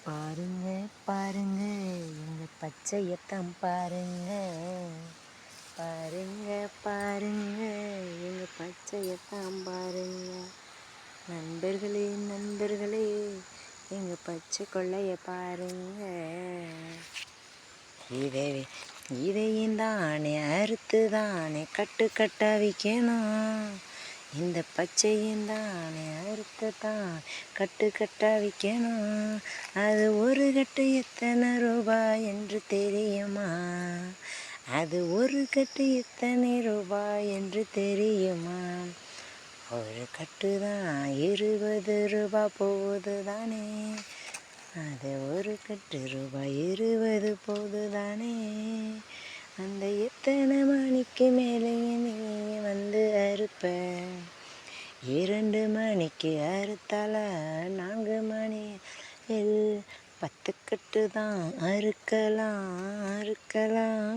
பாருங்க பாருங்க எங்க பச்சையத்தான் பாருங்க. பாருங்க பாருங்க எங்க பச்சையத்தான் பாருங்க. நண்பர்களே நண்பர்களே எங்க பச்சை கொள்ளைய பாருங்க. இதையும் தானே அறுத்து தானே கட்டு கட்டா விற்கணும். இந்த பச்சையும் தானே அறுத்து தான் கட்டு கட்டா விற்கணும். அது ஒரு கட்டு எத்தனை ரூபாய் என்று தெரியுமா? அது ஒரு கட்டு எத்தனை ரூபாய் என்று தெரியுமா? ஒரு கட்டு தான் 20 ரூபாய் போகுது தானே. அது ஒரு கட்டு ரூபாய் 20 போகுது தானே. அந்த எத்தனை மணிக்கு மேலே நீ வந்து அறுப்ப? 2 மணிக்கு அறுத்தால 4 மணி 10 கட்டு தான் அறுக்கலாம்.